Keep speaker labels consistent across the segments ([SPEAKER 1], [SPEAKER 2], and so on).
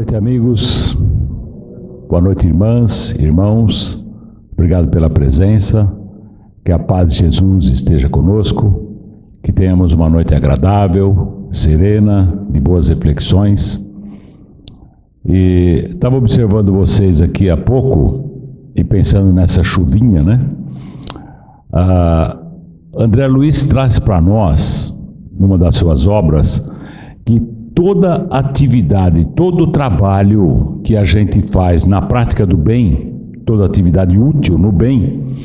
[SPEAKER 1] noite, amigos. Boa noite, irmãs, irmãos. Obrigado pela presença. Que a paz de Jesus esteja conosco. Que tenhamos uma noite agradável, serena, de boas reflexões. E estava observando vocês aqui há pouco e pensando nessa chuvinha, né? André Luiz traz para nós, numa das suas obras, que toda atividade, todo trabalho que a gente faz na prática do bem, toda atividade útil no bem,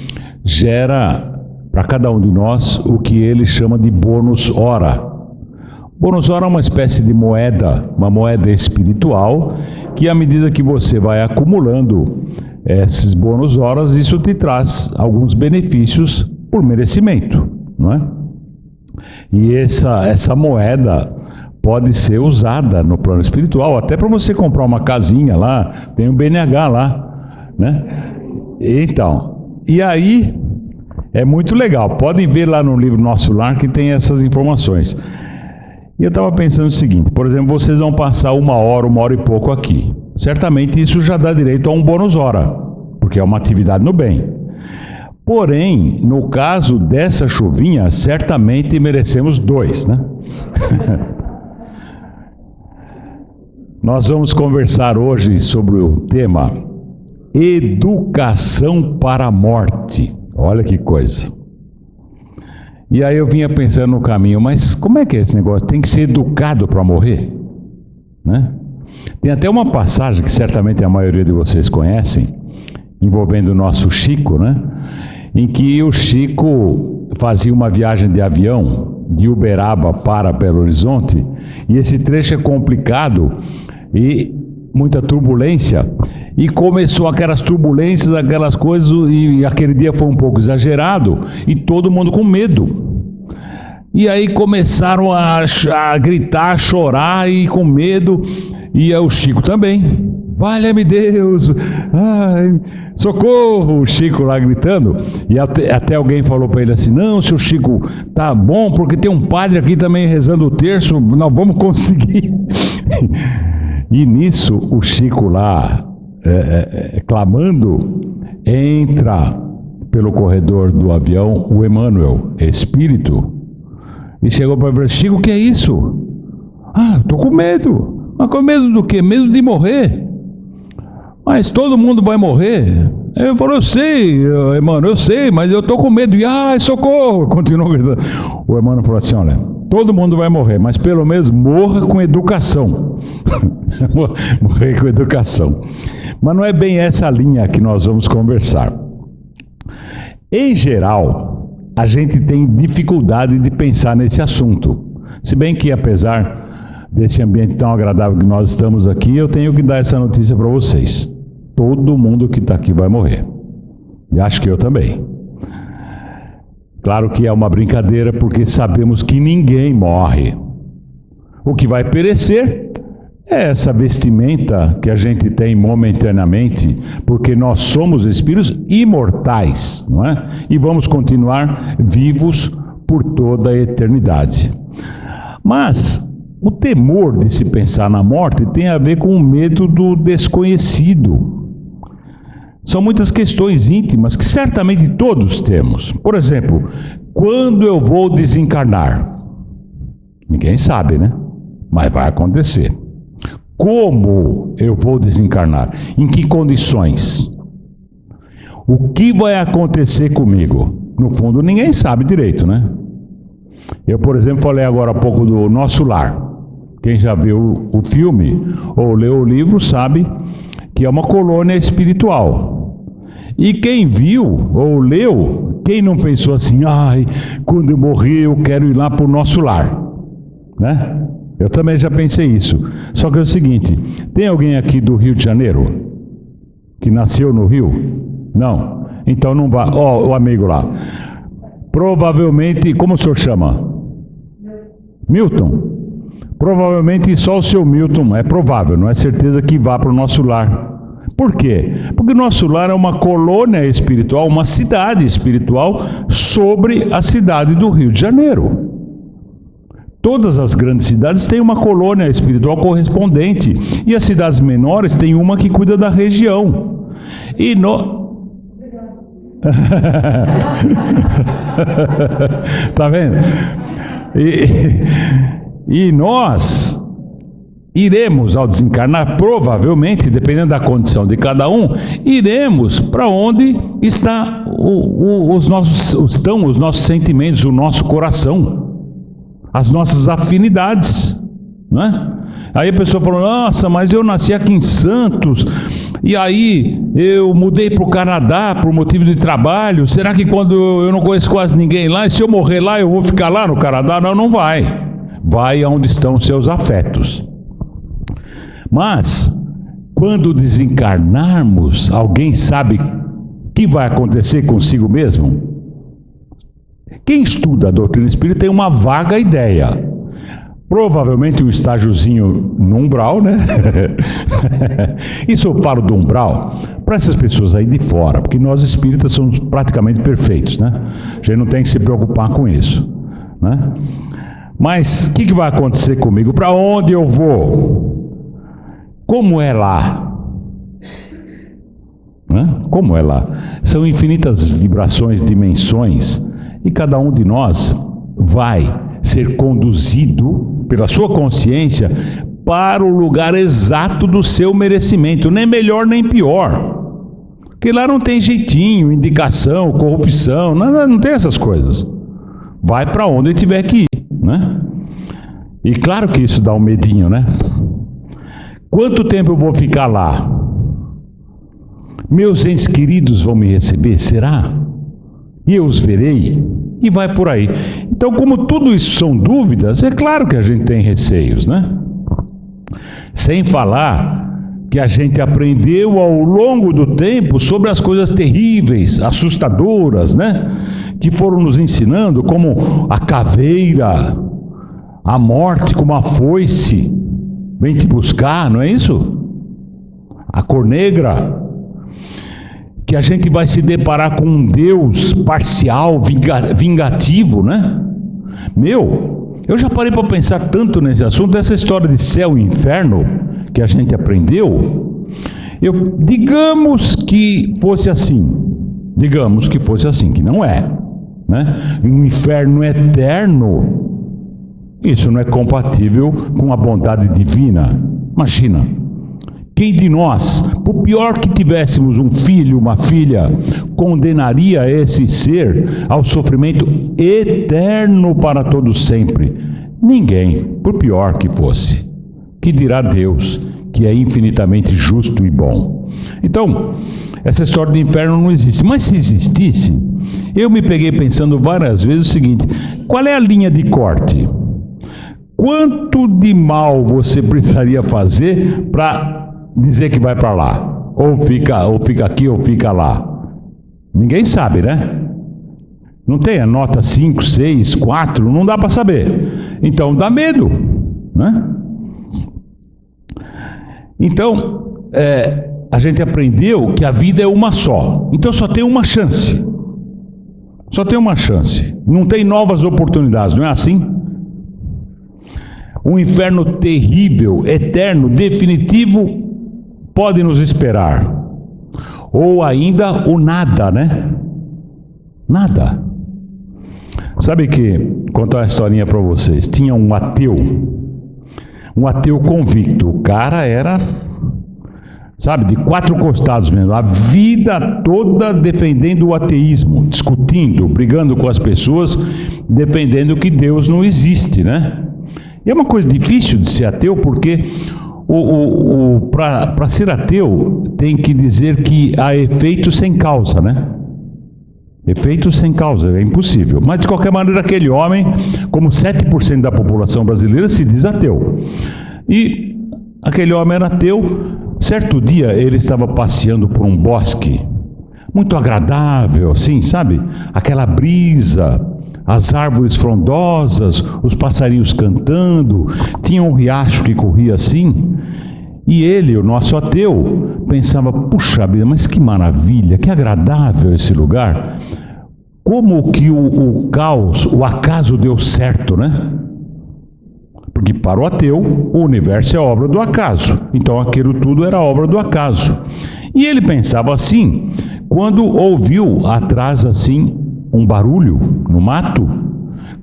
[SPEAKER 1] gera para cada um de nós o que ele chama de bônus hora. Bônus hora é uma espécie de moeda, uma moeda espiritual, que à medida que você vai acumulando esses bônus horas, isso te traz alguns benefícios por merecimento, não é? E essa moeda pode ser usada no plano espiritual, até para você comprar uma casinha lá, tem um BNH lá, né? Então, e aí é muito legal, podem ver lá no livro Nosso Lar que tem essas informações. E eu estava pensando o seguinte, por exemplo, vocês vão passar uma hora e pouco aqui. Certamente isso já dá direito a um bônus hora, porque é uma atividade no bem. Porém, no caso dessa chuvinha, certamente merecemos 2, né? Nós vamos conversar hoje sobre o tema Educação para a Morte. Olha que coisa. E aí eu vinha pensando no caminho, mas como é que é esse negócio? Tem que ser educado para morrer? Né? Tem até uma passagem que certamente a maioria de vocês conhecem, envolvendo o nosso Chico, né? Em que o Chico fazia uma viagem de avião de Uberaba para Belo Horizonte, e esse trecho é complicado e muita turbulência, e começou aquelas turbulências, aquelas coisas, e aquele dia foi um pouco exagerado, e todo mundo com medo. E aí começaram a gritar, a chorar, e com medo, e o Chico também. Valha-me Deus, ai, socorro, o Chico lá gritando, e até alguém falou para ele assim, não, seu Chico, tá bom, porque tem um padre aqui também rezando o terço, nós vamos conseguir. E nisso, o Chico lá, clamando, entra pelo corredor do avião o Emmanuel, espírito, e chegou para ele, Chico, o que é isso? Ah, estou com medo. Mas com medo do quê? Medo de morrer. Mas todo mundo vai morrer. Ele falou, eu sei, Emmanuel, eu sei, mas eu estou com medo. E, ai, socorro! Continuou gritando. O Emmanuel falou assim, olha, todo mundo vai morrer, mas pelo menos morra com educação. Morrer com educação. Mas não é bem essa linha que nós vamos conversar. Em geral, a gente tem dificuldade de pensar nesse assunto. Se bem que, apesar desse ambiente tão agradável que nós estamos aqui, eu tenho que dar essa notícia para vocês. Todo mundo que está aqui vai morrer. E acho que eu também. Claro que é uma brincadeira, porque sabemos que ninguém morre. O que vai perecer é essa vestimenta que a gente tem momentaneamente, porque nós somos espíritos imortais, não é? E vamos continuar vivos por toda a eternidade. Mas o temor de se pensar na morte tem a ver com o medo do desconhecido. São muitas questões íntimas que certamente todos temos. Por exemplo, quando eu vou desencarnar? Ninguém sabe, né? Mas vai acontecer. Como eu vou desencarnar? Em que condições? O que vai acontecer comigo? No fundo, ninguém sabe direito, né? Eu, por exemplo, falei agora há pouco do Nosso Lar. Quem já viu o filme ou leu o livro sabe que é uma colônia espiritual. E quem viu ou leu, quem não pensou assim, ai, quando eu morrer eu quero ir lá para o Nosso Lar, né? Eu também já pensei isso. Só que é o seguinte, tem alguém aqui do Rio de Janeiro que nasceu no Rio? Não. Então não vá. Ó, o amigo lá. Provavelmente, como o senhor chama? Milton. Provavelmente só o seu Milton, é provável, não é certeza que vá para o Nosso Lar. Por quê? Porque o Nosso Lar é uma colônia espiritual, uma cidade espiritual sobre a cidade do Rio de Janeiro. Todas as grandes cidades têm uma colônia espiritual correspondente, e as cidades menores têm uma que cuida da região. E tá vendo? E nós iremos, ao desencarnar, provavelmente, dependendo da condição de cada um, iremos para onde estão os nossos sentimentos, o nosso coração, as nossas afinidades, não é? Aí a pessoa falou: nossa, mas eu nasci aqui em Santos, e aí eu mudei para o Canadá por motivo de trabalho. Será que quando eu não conheço quase ninguém lá, e se eu morrer lá, eu vou ficar lá no Canadá? Não, não vai. Vai aonde estão os seus afetos. Mas, quando desencarnarmos, alguém sabe o que vai acontecer consigo mesmo? Quem estuda a doutrina espírita tem uma vaga ideia. Provavelmente um estágiozinho no umbral, né? Isso eu falo do umbral para essas pessoas aí de fora, porque nós espíritas somos praticamente perfeitos, né? A gente não tem que se preocupar com isso, né? Mas o que vai acontecer comigo? Para onde eu vou? Como é lá? Como é lá? São infinitas vibrações, dimensões, e cada um de nós vai ser conduzido pela sua consciência para o lugar exato do seu merecimento, nem melhor nem pior, porque lá não tem jeitinho, indicação, corrupção, não tem essas coisas. Vai para onde tiver que ir, né? E claro que isso dá um medinho, né? Quanto tempo eu vou ficar lá? Meus entes queridos vão me receber, será? E eu os verei? E vai por aí. Então, como tudo isso são dúvidas, é claro que a gente tem receios, né? Sem falar que a gente aprendeu ao longo do tempo sobre as coisas terríveis, assustadoras, né? Que foram nos ensinando, como a caveira, a morte como a foice, vem te buscar, não é isso? A cor negra, que a gente vai se deparar com um Deus parcial, vingativo, né? Eu já parei para pensar tanto nesse assunto, essa história de céu e inferno que a gente aprendeu. Digamos que fosse assim, que não é, né? Um inferno eterno, isso não é compatível com a bondade divina. Imagina, quem de nós, por pior que tivéssemos um filho, uma filha, condenaria esse ser ao sofrimento eterno para todo sempre? Ninguém, por pior que fosse. Que dirá Deus, que é infinitamente justo e bom? Então, essa história de inferno não existe. Mas se existisse, eu me peguei pensando várias vezes o seguinte: qual é a linha de corte? Quanto de mal você precisaria fazer para dizer que vai para lá? Ou fica aqui ou fica lá? Ninguém sabe, né? Não tem a nota 5, 6, 4, não dá para saber. Então dá medo, né? Então, a gente aprendeu que a vida é uma só. Então só tem uma chance. Só tem uma chance. Não tem novas oportunidades, não é assim? Um inferno terrível, eterno, definitivo, pode nos esperar. Ou ainda o nada, né? Nada. Sabe que, contar uma historinha para vocês. Tinha um ateu convicto. O cara era, sabe, de 4 costados mesmo. A vida toda defendendo o ateísmo, discutindo, brigando com as pessoas, defendendo que Deus não existe, né? E é uma coisa difícil de ser ateu, porque para ser ateu tem que dizer que há efeito sem causa, né? Efeito sem causa, é impossível. Mas de qualquer maneira aquele homem, como 7% da população brasileira, se diz ateu. E aquele homem era ateu. Certo dia ele estava passeando por um bosque muito agradável, assim, sabe? Aquela brisa, as árvores frondosas, os passarinhos cantando, tinha um riacho que corria assim, e ele, o nosso ateu, pensava: puxa vida, mas que maravilha, que agradável esse lugar, como que o caos, o acaso deu certo, né? Porque para o ateu, o universo é obra do acaso. Então aquilo tudo era obra do acaso. E ele pensava assim, quando ouviu atrás assim um barulho no mato.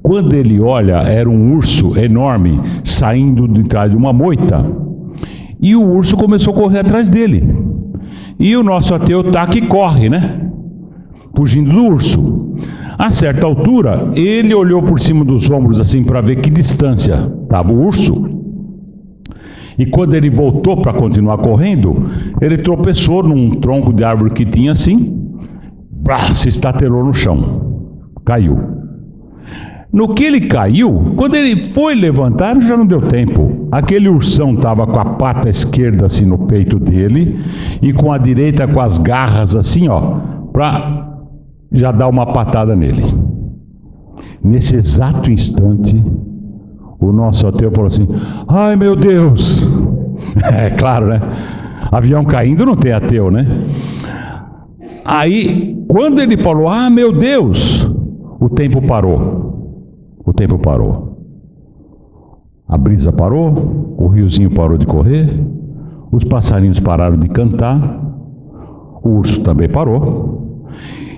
[SPEAKER 1] Quando ele olha, era um urso enorme saindo de trás de uma moita. E o urso começou a correr atrás dele. E o nosso ateu tá que corre, né? Fugindo do urso. A certa altura, ele olhou por cima dos ombros assim para ver que distância estava o urso. E quando ele voltou para continuar correndo, ele tropeçou num tronco de árvore que tinha assim, se estatelou no chão, caiu. No que ele caiu, quando ele foi levantar, já não deu tempo. Aquele ursão estava com a pata esquerda assim no peito dele e com a direita com as garras assim, ó, para já dar uma patada nele. Nesse exato instante, o nosso ateu falou assim, ai meu Deus! É claro, né? Avião caindo não tem ateu, né? Aí, quando ele falou, ah meu Deus, o tempo parou. O tempo parou. A brisa parou, o riozinho parou de correr, os passarinhos pararam de cantar, o urso também parou.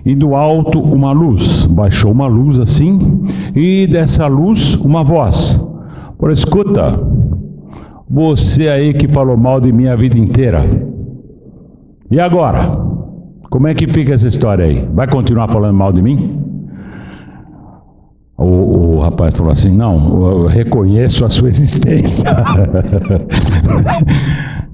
[SPEAKER 1] E do alto uma luz, baixou uma luz assim, e dessa luz uma voz. Falou, escuta, você aí que falou mal de mim a vida inteira, e agora? Como é que fica essa história aí? Vai continuar falando mal de mim? O rapaz falou assim, não, eu reconheço a sua existência.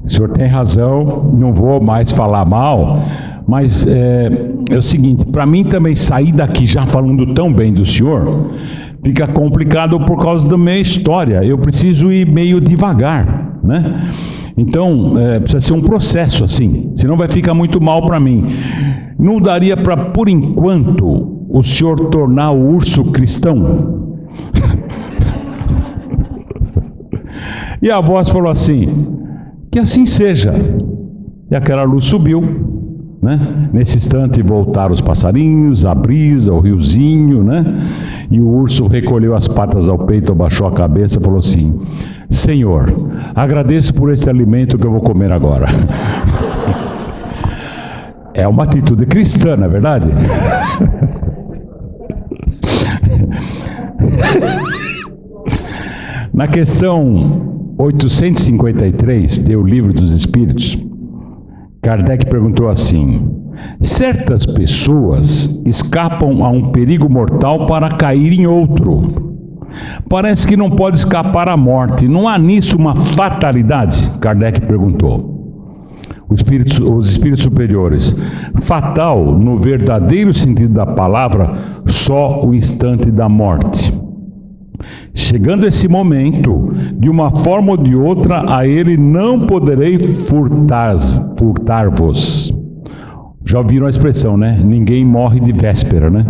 [SPEAKER 1] O senhor tem razão, não vou mais falar mal, mas é o seguinte, para mim também sair daqui já falando tão bem do senhor, fica complicado por causa da minha história, eu preciso ir meio devagar, né? Então, precisa ser um processo assim, senão vai ficar muito mal para mim. Não daria para, por enquanto, o senhor tornar o urso cristão? E a voz falou assim, que assim seja. E aquela luz subiu, né? Nesse instante voltaram os passarinhos, a brisa, o riozinho, né? E o urso recolheu as patas ao peito, abaixou a cabeça e falou assim, Senhor, agradeço por esse alimento que eu vou comer agora. É uma atitude cristã, não é verdade? Na questão 853, do Livro dos Espíritos, Kardec perguntou assim, certas pessoas escapam a um perigo mortal para cair em outro. Parece que não pode escapar à morte. Não há nisso uma fatalidade? Kardec perguntou. Os espíritos superiores. Fatal, no verdadeiro sentido da palavra, só o instante da morte. Chegando esse momento, de uma forma ou de outra, a ele não poderei furtar-vos. Já ouviram a expressão, né? Ninguém morre de véspera, né?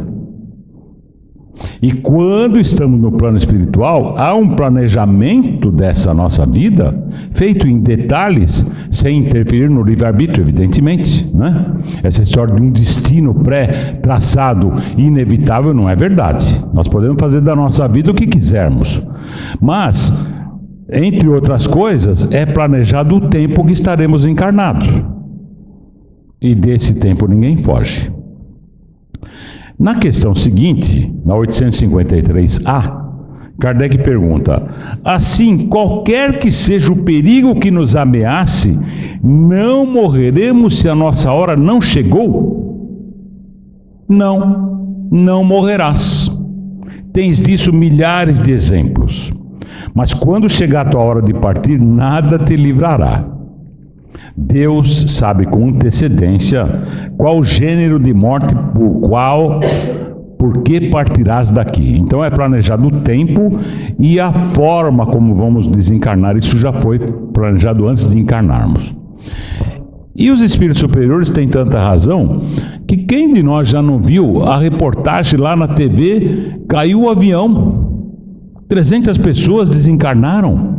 [SPEAKER 1] E quando estamos no plano espiritual, há um planejamento dessa nossa vida, feito em detalhes, sem interferir no livre-arbítrio, evidentemente, né? Essa história de um destino pré-traçado e inevitável não é verdade. Nós podemos fazer da nossa vida o que quisermos. Mas, entre outras coisas, é planejado o tempo que estaremos encarnados. E desse tempo ninguém foge. Na questão seguinte, na 853A, Kardec pergunta, assim, qualquer que seja o perigo que nos ameace, não morreremos se a nossa hora não chegou? Não, não morrerás. Tens disso milhares de exemplos. Mas quando chegar a tua hora de partir, nada te livrará. Deus sabe com antecedência qual gênero de morte por que partirás daqui. Então é planejado o tempo e a forma como vamos desencarnar. Isso já foi planejado antes de encarnarmos. E os espíritos superiores têm tanta razão que quem de nós já não viu a reportagem lá na TV, caiu o avião, 300 pessoas desencarnaram.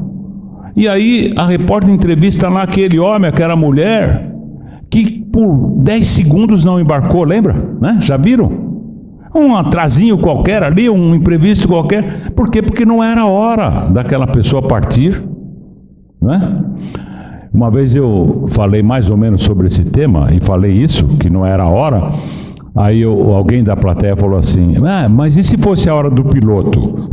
[SPEAKER 1] E aí a repórter entrevista lá aquele homem, aquela mulher, que por 10 segundos não embarcou, lembra? Né? Já viram? Um atrasinho qualquer ali, um imprevisto qualquer. Por quê? Porque não era a hora daquela pessoa partir, né? Uma vez eu falei mais ou menos sobre esse tema, e falei isso, que não era a hora. Aí alguém da plateia falou assim, mas e se fosse a hora do piloto?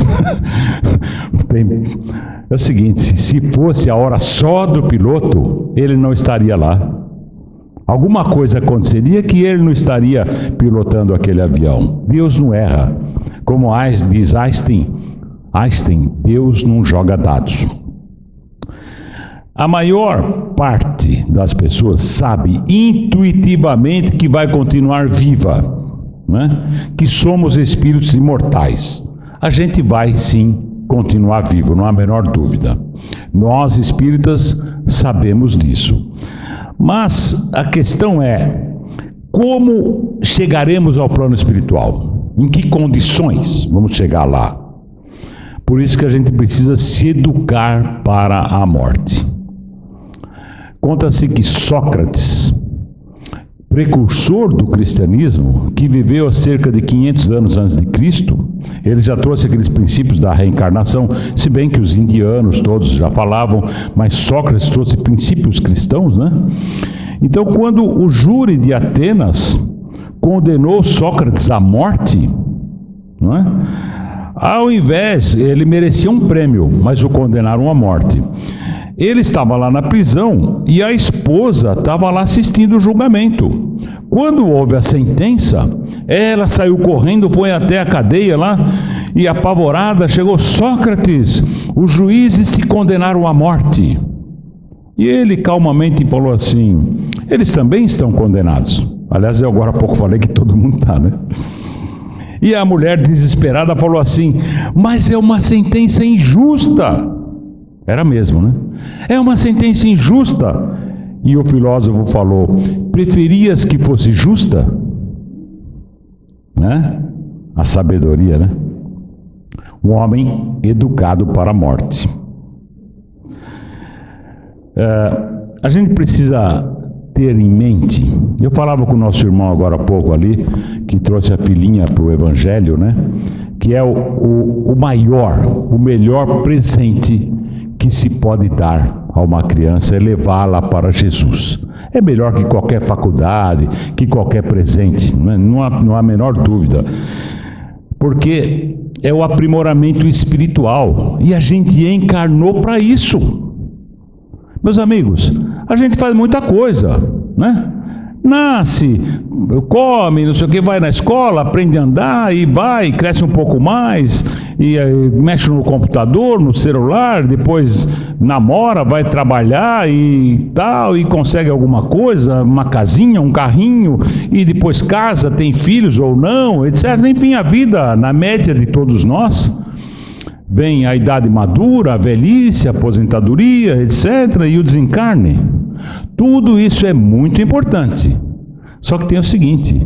[SPEAKER 1] É o seguinte, se fosse a hora só do piloto, ele não estaria lá. Alguma coisa aconteceria que ele não estaria pilotando aquele avião. Deus não erra. Como diz Einstein, Deus não joga dados. A maior parte das pessoas sabe intuitivamente que vai continuar viva, né? Que somos espíritos imortais. A gente vai sim continuar vivo, não há a menor dúvida. Nós espíritas sabemos disso. Mas a questão é, como chegaremos ao plano espiritual? Em que condições vamos chegar lá? Por isso que a gente precisa se educar para a morte. Conta-se que Sócrates, precursor do cristianismo, que viveu há cerca de 500 anos antes de Cristo, ele já trouxe aqueles princípios da reencarnação, se bem que os indianos todos já falavam, mas Sócrates trouxe princípios cristãos, né? Então, quando o júri de Atenas condenou Sócrates à morte, não é? Ao invés, ele merecia um prêmio, mas o condenaram à morte. Ele estava lá na prisão e a esposa estava lá assistindo o julgamento. Quando houve a sentença, ela saiu correndo, foi até a cadeia lá e apavorada chegou: Sócrates, os juízes te condenaram à morte. E ele calmamente falou assim: eles também estão condenados. Aliás, eu agora há pouco falei que todo mundo está, né? E a mulher desesperada falou assim: mas é uma sentença injusta. Era mesmo, né? É uma sentença injusta. E o filósofo falou: preferias que fosse justa? Né? A sabedoria, né? Um homem educado para a morte. A gente precisa ter em mente, eu falava com o nosso irmão agora há pouco ali, que trouxe a filhinha para o Evangelho, né? Que é o maior, o melhor presente que se pode dar a uma criança, é levá-la para Jesus. É melhor que qualquer faculdade, que qualquer presente, não há a menor dúvida. Porque é o aprimoramento espiritual, e a gente encarnou para isso. Meus amigos, a gente faz muita coisa, né? Nasce, come, não sei o que, vai na escola, aprende a andar e vai, cresce um pouco mais, e mexe no computador, no celular, depois namora, vai trabalhar e tal, e consegue alguma coisa, uma casinha, um carrinho, e depois casa, tem filhos ou não, etc. Enfim, a vida, na média de todos nós, vem a idade madura, a velhice, a aposentadoria, etc., e o desencarne. Tudo isso é muito importante. Só que tem o seguinte: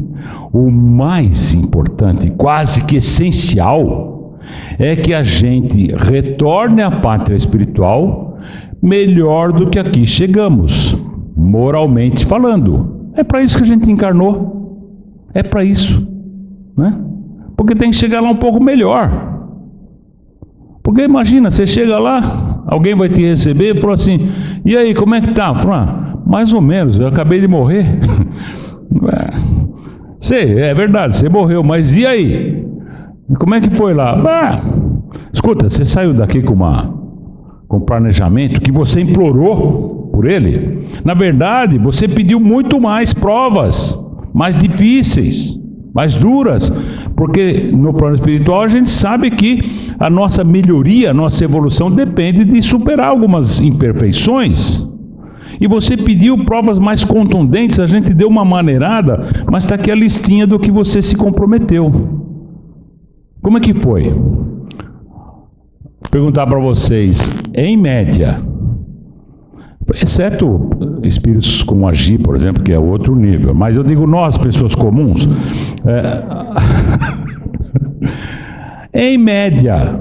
[SPEAKER 1] o mais importante, quase que essencial, é que a gente retorne à pátria espiritual melhor do que aqui chegamos, moralmente falando. É para isso que a gente encarnou. É para isso, né? Porque tem que chegar lá um pouco melhor. Porque imagina, você chega lá, alguém vai te receber e fala assim: e aí, como é que tá? Fala: mais ou menos, eu acabei de morrer. Sei, é verdade, você morreu, mas e aí? Como é que foi lá? Escuta, você saiu daqui com planejamento que você implorou por ele. Na verdade, você pediu muito mais provas, mais difíceis, mais duras, porque no plano espiritual a gente sabe que a nossa melhoria, a nossa evolução depende de superar algumas imperfeições. E você pediu provas mais contundentes, a gente deu uma maneirada, mas está aqui a listinha do que você se comprometeu. Como é que foi? Vou perguntar para vocês, em média, exceto espíritos como Agi, por exemplo, que é outro nível, mas eu digo nós, pessoas comuns, em média,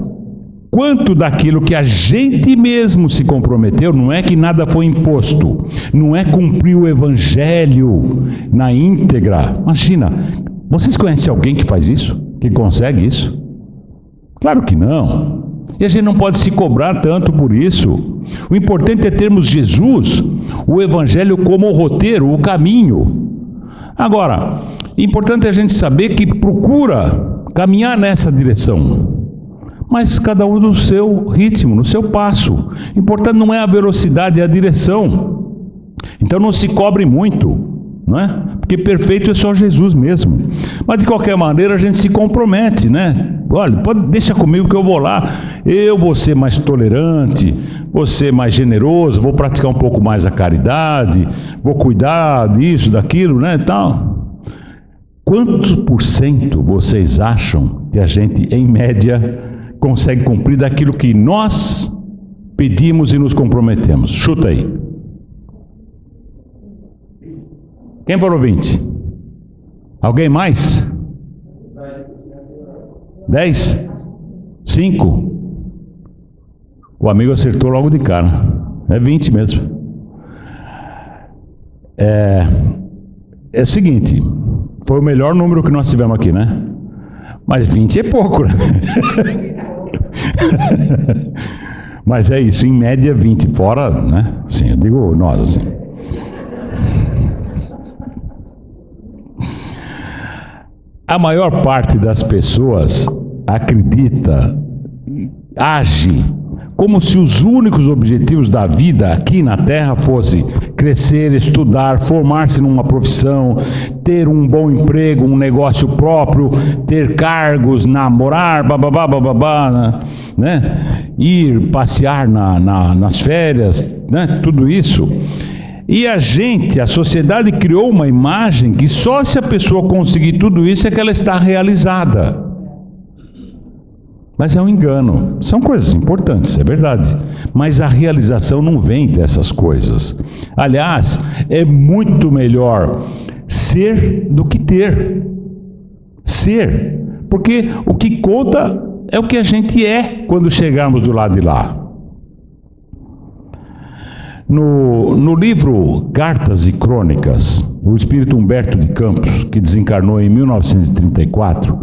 [SPEAKER 1] quanto daquilo que a gente mesmo se comprometeu, não é que nada foi imposto, não é cumprir o Evangelho na íntegra. Imagina, Vocês conhecem alguém que faz isso? Que consegue isso? Claro que não. E a gente não pode se cobrar tanto por isso. O importante é termos Jesus, o Evangelho, como o roteiro, o caminho. Agora, é importante a gente saber que procura caminhar nessa direção, mas cada um no seu ritmo, no seu passo. O importante não é a velocidade, é a direção. Então não se cobre muito, não é? Porque perfeito é só Jesus mesmo. Mas de qualquer maneira a gente se compromete, né? Olha, deixa comigo que eu vou lá. Eu vou ser mais tolerante, vou ser mais generoso, vou praticar um pouco mais a caridade, vou cuidar disso, daquilo, né, tal. Quantos por cento vocês acham que a gente, em média, consegue cumprir daquilo que nós pedimos e nos comprometemos? Chuta aí. Quem falou 20? Alguém mais? 10? 5? O amigo acertou logo de cara. É 20 mesmo. É o seguinte, foi o melhor número que nós tivemos aqui, né? Mas 20 é pouco, né? Mas é isso, em média 20, fora, né? Sim, eu digo nós assim. A maior parte das pessoas acredita, age como se os únicos objetivos da vida aqui na Terra fossem crescer, estudar, formar-se numa profissão, ter um bom emprego, um negócio próprio, ter cargos, namorar, bababá, bababá, né? Ir passear nas férias, né? Tudo isso. E a sociedade criou uma imagem que só se a pessoa conseguir tudo isso é que ela está realizada. Mas é um engano. São coisas importantes, é verdade. Mas a realização não vem dessas coisas. Aliás, é muito melhor ser do que ter. Ser. Porque o que conta é o que a gente é quando chegarmos do lado de lá. No livro Cartas e Crônicas, o espírito Humberto de Campos, que desencarnou em 1934,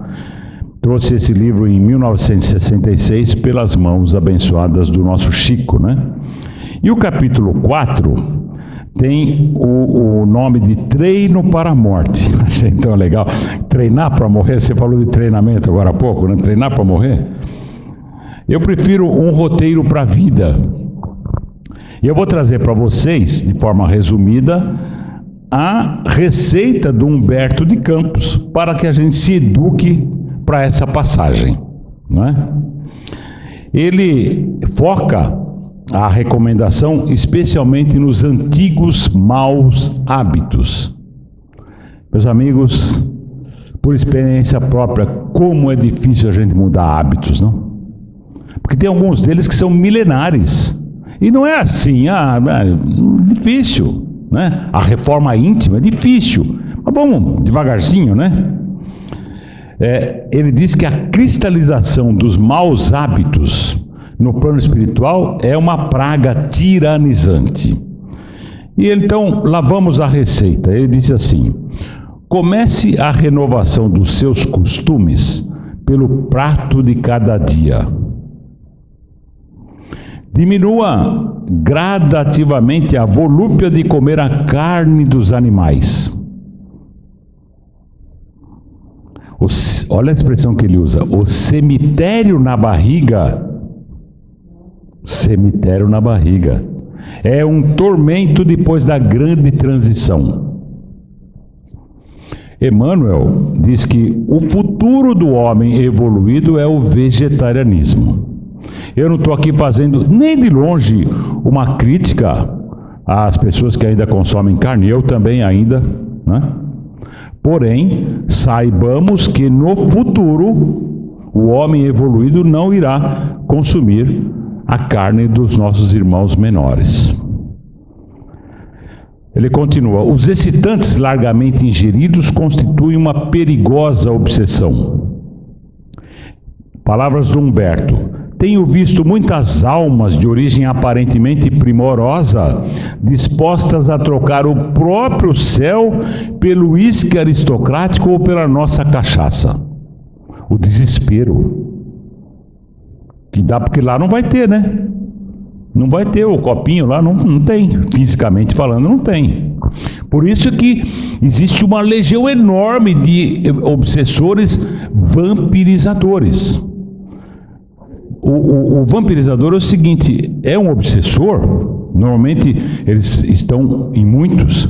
[SPEAKER 1] trouxe esse livro em 1966 pelas mãos abençoadas do nosso Chico, né? E o capítulo 4 tem o nome de Treino para a Morte. Achei tão legal. Treinar para morrer, você falou de treinamento agora há pouco, né? Treinar para morrer. Eu prefiro um roteiro para a vida. E eu vou trazer para vocês, de forma resumida, a receita do Humberto de Campos, para que a gente se eduque para essa passagem, não é? Ele foca a recomendação especialmente nos antigos maus hábitos. Meus amigos, por experiência própria, como é difícil a gente mudar hábitos, não? Porque tem alguns deles que são milenares. E não é assim, difícil, né? A reforma íntima é difícil, mas vamos devagarzinho, né? Ele diz que a cristalização dos maus hábitos no plano espiritual é uma praga tiranizante. E então, lá vamos à receita. Ele disse assim: comece a renovação dos seus costumes pelo prato de cada dia. Diminua gradativamente a volúpia de comer a carne dos animais. Olha a expressão que ele usa: o cemitério na barriga. Cemitério na barriga. É um tormento depois da grande transição. Emmanuel diz que o futuro do homem evoluído é o vegetarianismo. Eu não estou aqui fazendo nem de longe uma crítica às pessoas que ainda consomem carne, eu também ainda, né? Porém, saibamos que no futuro o homem evoluído não irá consumir a carne dos nossos irmãos menores. Ele continua: os excitantes largamente ingeridos constituem uma perigosa obsessão. Palavras do Humberto: tenho visto muitas almas de origem aparentemente primorosa dispostas a trocar o próprio céu pelo uísque aristocrático ou pela nossa cachaça. O desespero. Que dá, porque lá não vai ter, né? Não vai ter o copinho lá, não tem. Fisicamente falando, não tem. Por isso que existe uma legião enorme de obsessores vampirizadores. O vampirizador é o seguinte, é um obsessor, normalmente eles estão em muitos,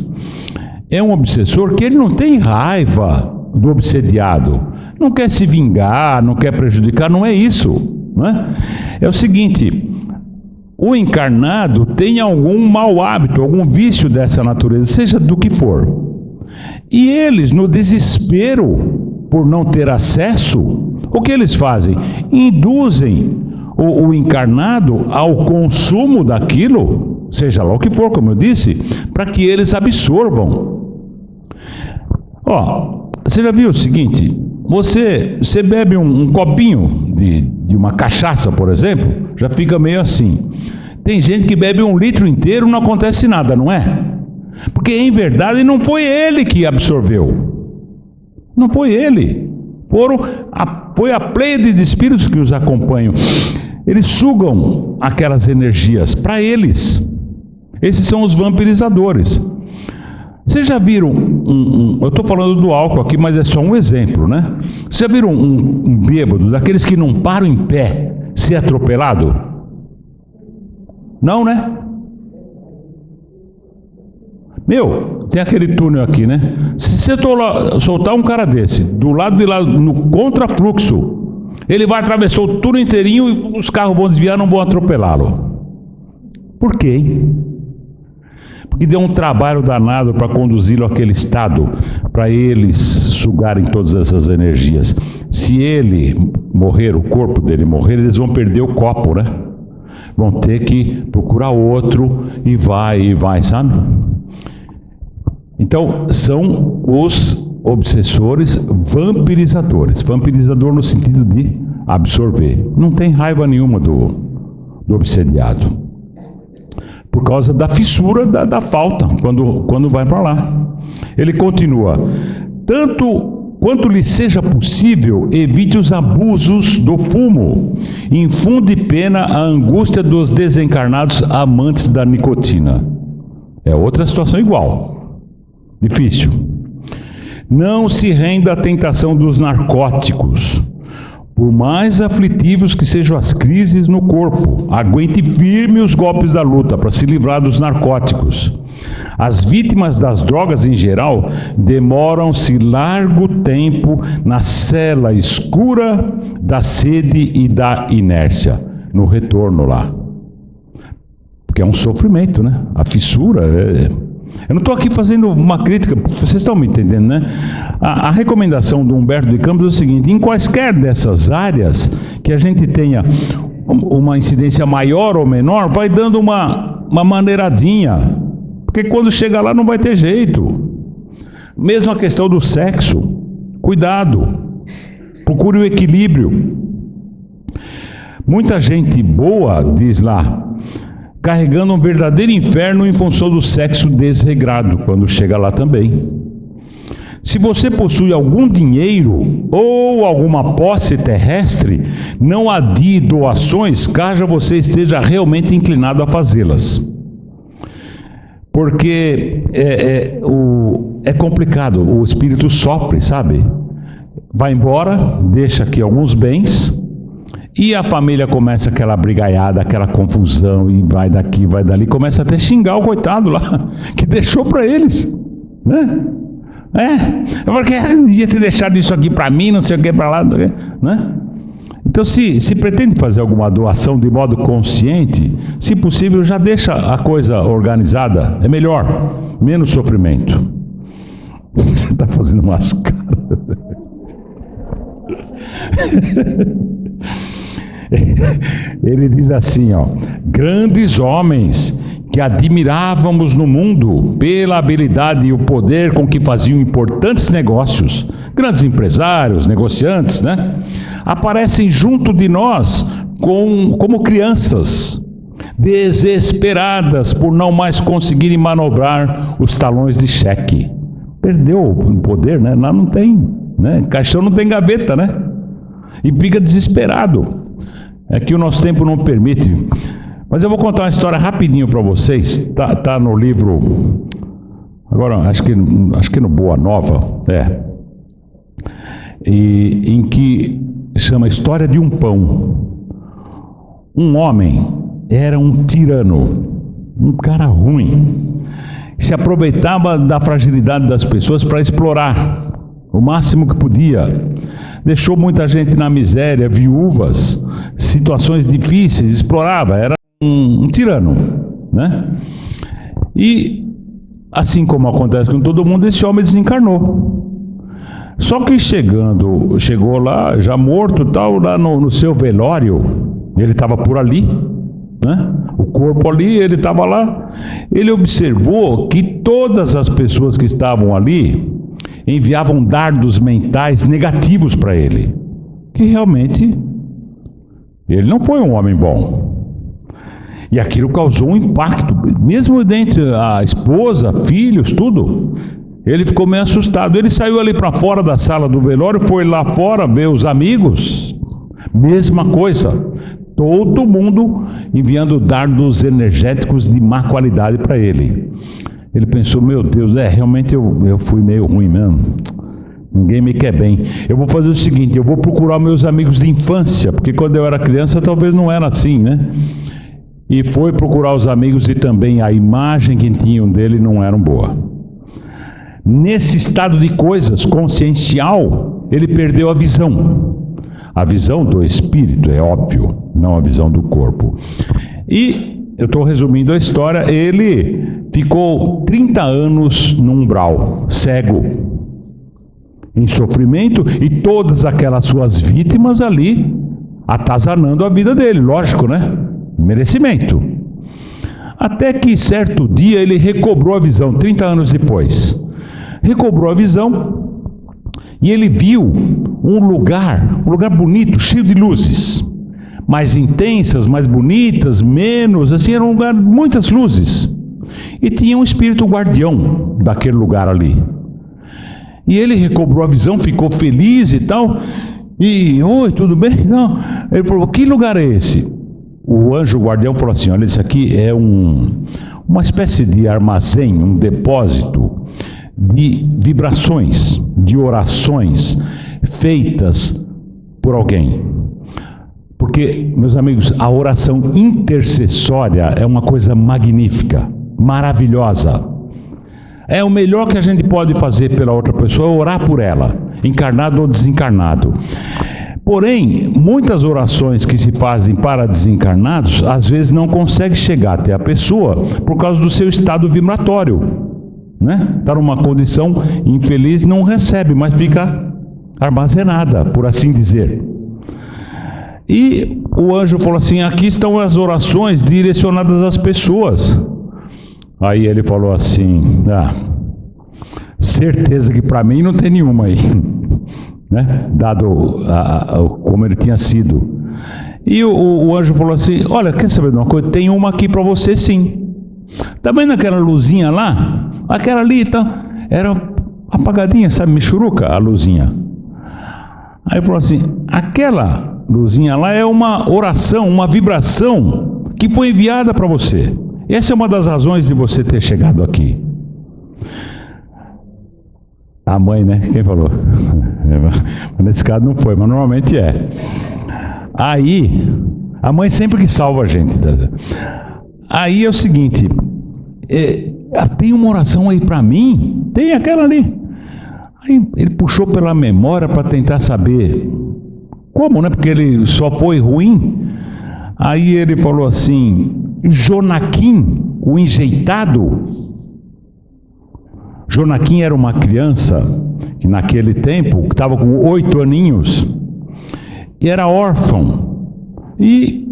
[SPEAKER 1] é um obsessor que ele não tem raiva do obsediado, não quer se vingar, não quer prejudicar, não é isso, né? É o seguinte, o encarnado tem algum mau hábito, algum vício dessa natureza, seja do que for. E eles, no desespero por não ter acesso, o que eles fazem? Induzem o encarnado ao consumo daquilo, seja lá o que for, como eu disse, para que eles absorvam. Ó, você já viu o seguinte? Você bebe um copinho de uma cachaça, por exemplo, já fica meio assim. Tem gente que bebe 1 litro inteiro e não acontece nada, não é? Porque em verdade não foi ele que absorveu. Não foi ele. Foi a pleiade de espíritos que os acompanham. Eles sugam aquelas energias para eles. Esses são os vampirizadores. Vocês já viram eu estou falando do álcool aqui, mas é só um exemplo, né? Vocês já viram um bêbado, daqueles que não param em pé, ser atropelado? Não, né? Meu, tem aquele túnel aqui, né? Se você soltar um cara desse, do lado de lá, no contrafluxo, ele vai atravessar o túnel inteirinho e os carros vão desviar, não vão atropelá-lo. Por quê, hein? Porque deu um trabalho danado para conduzi-lo àquele estado, para eles sugarem todas essas energias. Se ele morrer, o corpo dele morrer, eles vão perder o copo, né? Vão ter que procurar outro e vai, sabe? Então, são os obsessores vampirizadores. Vampirizador no sentido de absorver. Não tem raiva nenhuma do obsediado. Por causa da fissura, da falta, quando vai para lá. Ele continua. Tanto quanto lhe seja possível, evite os abusos do fumo. Infunde pena à angústia dos desencarnados amantes da nicotina. É outra situação igual. Difícil. Não se renda à tentação dos narcóticos. Por mais aflitivos que sejam as crises no corpo, aguente firme os golpes da luta para se livrar dos narcóticos. As vítimas das drogas em geral demoram-se largo tempo na cela escura da sede e da inércia, no retorno lá. Porque é um sofrimento, né? A fissura Eu não estou aqui fazendo uma crítica, vocês estão me entendendo, né? A recomendação do Humberto de Campos é o seguinte: em quaisquer dessas áreas que a gente tenha uma incidência maior ou menor, vai dando uma maneiradinha, porque quando chega lá não vai ter jeito. Mesmo a questão do sexo, cuidado, procure o equilíbrio. Muita gente boa, diz lá, carregando um verdadeiro inferno em função do sexo desregrado, quando chega lá também. Se você possui algum dinheiro ou alguma posse terrestre, não adie doações, caso você esteja realmente inclinado a fazê-las. Porque é complicado, o espírito sofre, sabe? Vai embora, deixa aqui alguns bens, e a família começa aquela brigaiada, aquela confusão, e vai daqui, vai dali, começa até a xingar o coitado lá, que deixou para eles, né? Porque ia ter deixado isso aqui para mim, não sei o que, para lá, né? Então, se pretende fazer alguma doação de modo consciente, se possível, já deixa a coisa organizada, é melhor, menos sofrimento. Você está fazendo umas caras. Ele diz assim, ó: grandes homens que admirávamos no mundo pela habilidade e o poder com que faziam importantes negócios, grandes empresários, negociantes, né? Aparecem junto de nós como crianças, desesperadas por não mais conseguirem manobrar os talões de cheque. Perdeu o poder, né? Lá não tem, né? Caixão não tem gaveta, né? E fica desesperado. É que o nosso tempo não permite. Mas eu vou contar uma história rapidinho para vocês. Tá no livro, agora acho que no Boa Nova, em que chama História de um Pão. Um homem era um tirano, um cara ruim, se aproveitava da fragilidade das pessoas para explorar o máximo que podia. Deixou muita gente na miséria, viúvas, situações difíceis, explorava, era um tirano, né? E assim como acontece com todo mundo, esse homem desencarnou. Só que chegou lá, já morto, tal, lá no seu velório, ele estava por ali, né? O corpo ali, ele estava lá. Ele observou que todas as pessoas que estavam ali enviavam dardos mentais negativos para ele, que realmente ele não foi um homem bom. E aquilo causou um impacto, mesmo dentre a esposa, filhos, tudo. Ele ficou meio assustado. Ele saiu ali para fora da sala do velório, foi lá fora ver os amigos, mesma coisa. Todo mundo enviando dardos energéticos de má qualidade para ele. Ele pensou, meu Deus, realmente eu fui meio ruim mesmo. Ninguém me quer bem. Eu vou fazer o seguinte, eu vou procurar meus amigos de infância, porque quando eu era criança talvez não era assim, né? E foi procurar os amigos e também a imagem que tinham dele não era boa. Nesse estado de coisas consciencial, ele perdeu a visão. A visão do espírito, é óbvio, não a visão do corpo. E, eu estou resumindo a história, ele ficou 30 anos no umbral, cego, em sofrimento, e todas aquelas suas vítimas ali, atazanando a vida dele, lógico, né? Merecimento. Até que certo dia ele recobrou a visão, 30 anos depois. Recobrou a visão e ele viu um lugar bonito, cheio de luzes, mais intensas, mais bonitas, menos, assim, era um lugar de muitas luzes. E tinha um espírito guardião daquele lugar ali. E ele recobrou a visão, ficou feliz e tal. E, oi, tudo bem? Não. Ele falou, que lugar é esse? O anjo guardião falou assim, olha, isso aqui é uma espécie de armazém, um depósito de vibrações, de orações feitas por alguém. Porque, meus amigos, a oração intercessória é uma coisa magnífica, maravilhosa. É o melhor que a gente pode fazer pela outra pessoa, é orar por ela, encarnado ou desencarnado. Porém, muitas orações que se fazem para desencarnados, às vezes não conseguem chegar até a pessoa por causa do seu estado vibratório, né? Está numa condição infeliz e não recebe, mas fica armazenada, por assim dizer. E o anjo falou assim, aqui estão as orações direcionadas às pessoas. Aí ele falou assim, certeza que para mim não tem nenhuma aí, né? Dado como ele tinha sido. E o anjo falou assim, olha, quer saber de uma coisa? Tem uma aqui para você sim. Tá vendo aquela luzinha lá? Aquela ali era apagadinha, sabe, michuruca a luzinha. Aí ele falou assim, aquela luzinha lá é uma oração, uma vibração que foi enviada para você. Essa é uma das razões de você ter chegado aqui. A mãe, né? Quem falou? Nesse caso não foi, mas normalmente é. Aí, a mãe sempre que salva a gente. Aí é o seguinte, tem uma oração aí para mim? Tem aquela ali. Aí ele puxou pela memória para tentar saber como, né? Porque ele só foi ruim. Aí ele falou assim, Jonaquim, o enjeitado. Jonaquim era uma criança que naquele tempo estava com 8 aninhos e era órfão. E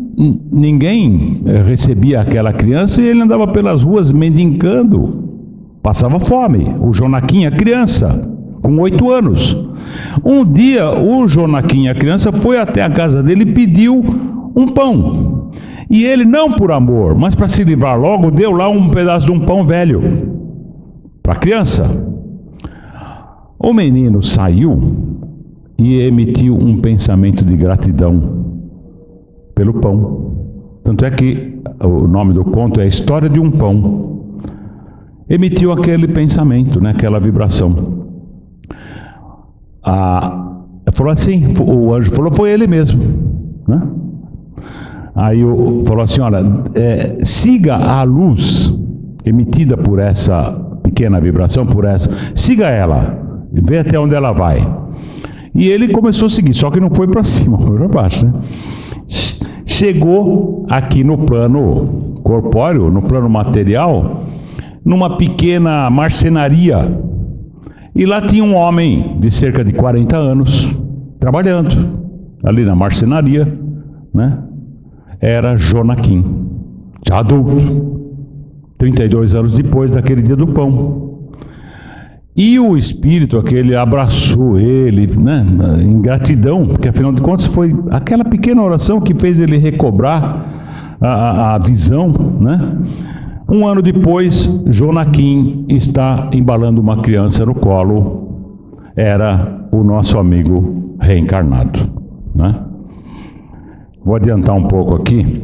[SPEAKER 1] ninguém recebia aquela criança e ele andava pelas ruas mendigando, passava fome. O Jonaquim, a criança, com 8 anos. Um dia o Jonaquim, a criança, foi até a casa dele e pediu um pão. E ele, não por amor, mas para se livrar logo, deu lá um pedaço de um pão velho para a criança. O menino saiu e emitiu um pensamento de gratidão pelo pão. Tanto é que o nome do conto é a história de um pão. Emitiu aquele pensamento, né, aquela vibração. Falou assim, o anjo falou, foi ele mesmo, né? Aí falou assim, olha, siga a luz emitida por essa pequena vibração, siga ela, vê até onde ela vai. E ele começou a seguir, só que não foi para cima, foi para baixo, né? Chegou aqui no plano corpóreo, no plano material, numa pequena marcenaria. E lá tinha um homem de cerca de 40 anos, trabalhando ali na marcenaria, né? Era Jonaquim, já adulto, 32 anos depois daquele dia do pão. E o espírito aquele abraçou ele, né, em gratidão, porque afinal de contas foi aquela pequena oração que fez ele recobrar a visão, né? Um ano depois, Jonaquim está embalando uma criança no colo. Era o nosso amigo reencarnado, né? Vou adiantar um pouco aqui,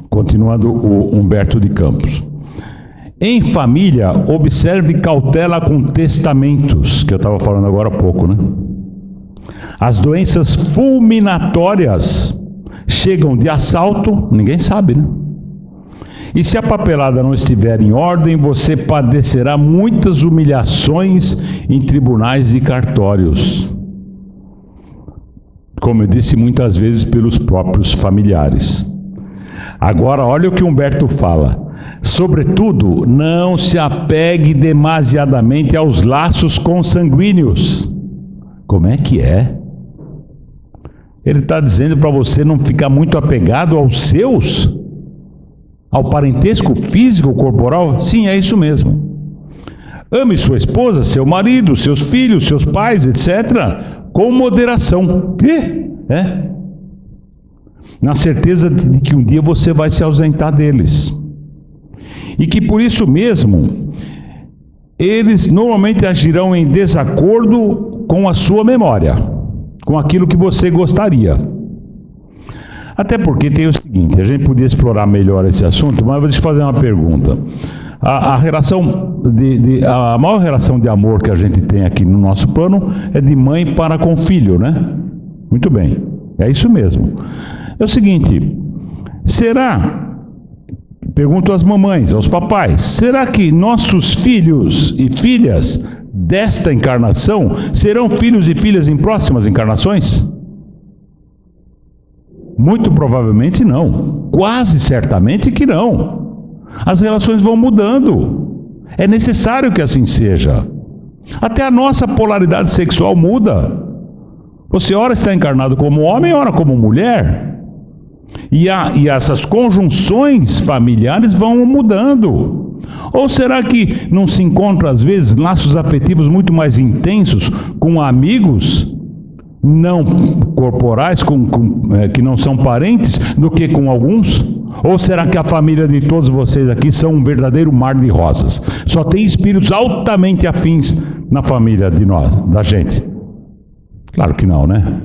[SPEAKER 1] continuando o Humberto de Campos. Em família, observe cautela com testamentos, que eu estava falando agora há pouco, né? As doenças fulminatórias chegam de assalto, ninguém sabe, né? E se a papelada não estiver em ordem, você padecerá muitas humilhações em tribunais e cartórios. Como eu disse, muitas vezes pelos próprios familiares. Agora, olha o que Humberto fala. Sobretudo, não se apegue demasiadamente aos laços consanguíneos. Como é que é? Ele está dizendo para você não ficar muito apegado aos seus? Ao parentesco físico, corporal? Sim, é isso mesmo. Ame sua esposa, seu marido, seus filhos, seus pais, etc., com moderação. Que? Na certeza de que um dia você vai se ausentar deles. E que por isso mesmo, eles normalmente agirão em desacordo com a sua memória, com aquilo que você gostaria. Até porque tem o seguinte, a gente podia explorar melhor esse assunto, mas vou te fazer uma pergunta. A maior relação de amor que a gente tem aqui no nosso plano é de mãe para com filho, né? Muito bem, é isso mesmo. É o seguinte, pergunto às mamães, aos papais, será que nossos filhos e filhas desta encarnação serão filhos e filhas em próximas encarnações? Muito provavelmente não, quase certamente que não. As relações vão mudando, é necessário que assim seja. Até a nossa polaridade sexual muda. Você ora está encarnado como homem, ora como mulher. E essas conjunções familiares vão mudando. Ou será que não se encontra às vezes laços afetivos muito mais intensos com amigos não corporais, que não são parentes, do que com alguns? Ou será que a família de todos vocês aqui são um verdadeiro mar de rosas? Só tem espíritos altamente afins na família de nós, da gente? Claro que não, né?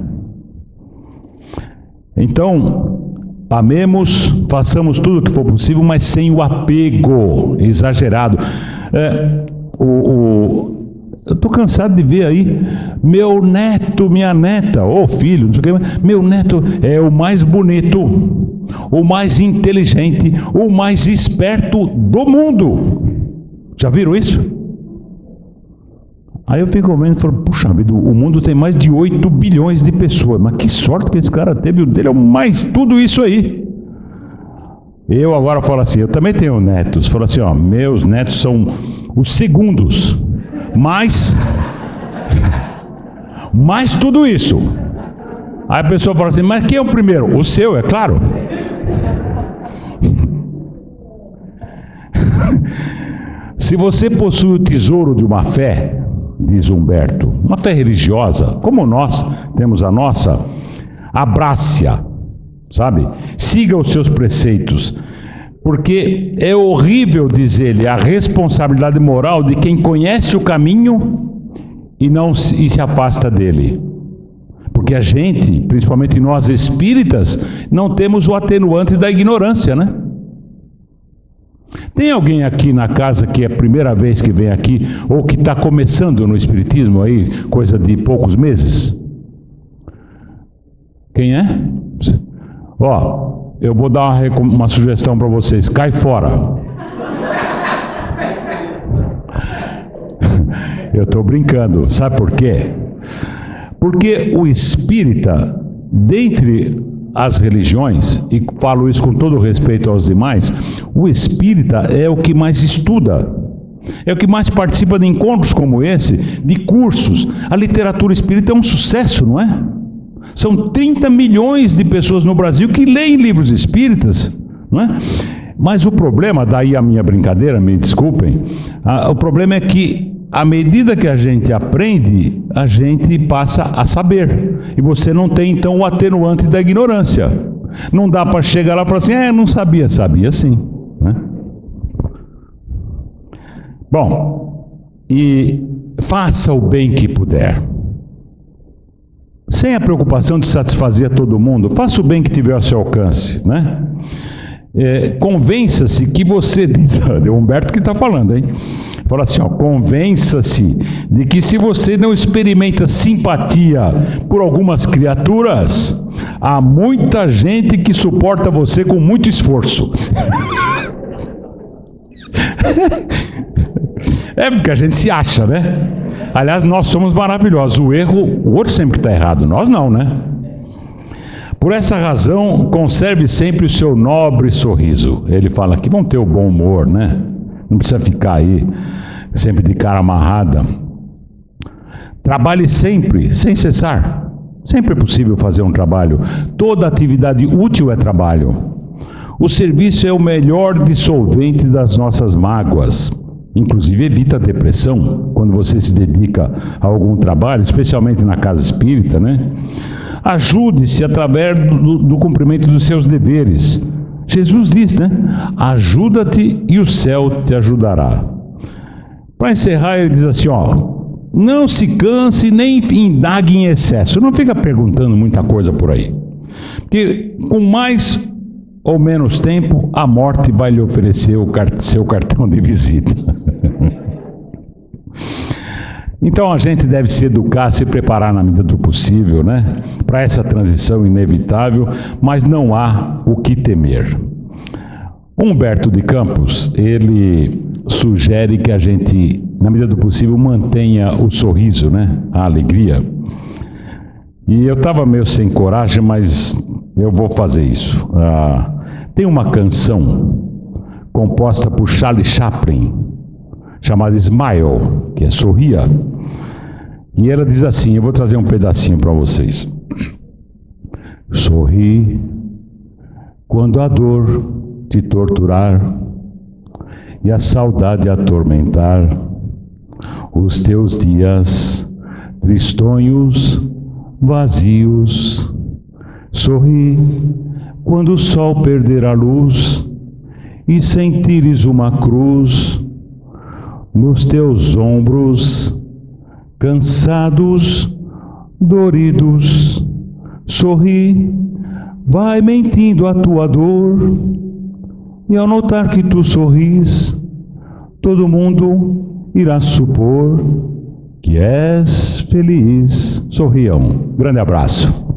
[SPEAKER 1] Então, amemos, façamos tudo o que for possível, mas sem o apego exagerado. Eu estou cansado de ver aí, meu neto, minha neta, ou filho, não sei o que, meu neto é o mais bonito, o mais inteligente, o mais esperto do mundo. Já viram isso? Aí eu fico vendo e falo, puxa vida, o mundo tem mais de 8 bilhões de pessoas, mas que sorte que esse cara teve, o dele é o mais tudo isso aí. Eu agora falo assim, eu também tenho netos, falo assim, ó, meus netos são os segundos, mais tudo isso. Aí a pessoa fala assim, mas quem é o primeiro? O seu, é claro. Se você possui o tesouro de uma fé, diz Humberto, uma fé religiosa, como nós temos a nossa, abrace-a, sabe? Siga os seus preceitos. Porque é horrível, diz ele, a responsabilidade moral de quem conhece o caminho e se afasta dele. Porque a gente, principalmente nós espíritas, não temos o atenuante da ignorância, né? Tem alguém aqui na casa que é a primeira vez que vem aqui, ou que está começando no espiritismo aí, coisa de poucos meses? Quem é? Ó, eu vou dar uma sugestão para vocês, cai fora. Eu estou brincando, sabe por quê? Porque o espírita, dentre as religiões, e falo isso com todo respeito aos demais, o espírita é o que mais estuda, é o que mais participa de encontros como esse, de cursos. A literatura espírita é um sucesso, não é? São 30 milhões de pessoas no Brasil que leem livros espíritas, não é? Mas o problema, daí a minha brincadeira, me desculpem, o problema é que à medida que a gente aprende, a gente passa a saber. E você não tem, então, o atenuante da ignorância. Não dá para chegar lá e falar assim, não sabia. Sabia sim. Né? Bom, e faça o bem que puder. Sem a preocupação de satisfazer todo mundo, faça o bem que tiver ao seu alcance, né? Convença-se que você, diz, é o Humberto que está falando, hein? Fala assim, ó, convença-se de que se você não experimenta simpatia por algumas criaturas, há muita gente que suporta você com muito esforço. É porque a gente se acha, né? Aliás, nós somos maravilhosos. O outro sempre está errado, nós não, né? Por essa razão, conserve sempre o seu nobre sorriso. Ele fala aqui, vamos ter o bom humor, né? Não precisa ficar aí sempre de cara amarrada. Trabalhe sempre, sem cessar. Sempre é possível fazer um trabalho. Toda atividade útil é trabalho. O serviço é o melhor dissolvente das nossas mágoas. Inclusive evita a depressão quando você se dedica a algum trabalho, especialmente na casa espírita, né? Ajude-se através do cumprimento dos seus deveres. Jesus diz, né? Ajuda-te e o céu te ajudará. Para encerrar, ele diz assim, ó, não se canse nem indague em excesso. Não fica perguntando muita coisa por aí. Porque com mais ou menos tempo, a morte vai lhe oferecer seu cartão de visita. Então a gente deve se educar, se preparar na medida do possível, né? Para essa transição inevitável, mas não há o que temer. Humberto de Campos, ele sugere que a gente, na medida do possível, mantenha o sorriso, né? A alegria. E eu estava meio sem coragem, mas eu vou fazer isso. Tem uma canção composta por Charlie Chaplin, chamada Smile, que é Sorria. E ela diz assim, eu vou trazer um pedacinho para vocês. Sorri quando a dor te torturar e a saudade atormentar os teus dias tristonhos, vazios. Sorri quando o sol perder a luz e sentires uma cruz nos teus ombros, cansados, doridos. Sorri, vai mentindo a tua dor, e ao notar que tu sorris, todo mundo irá supor que és feliz. Sorriam. Grande abraço.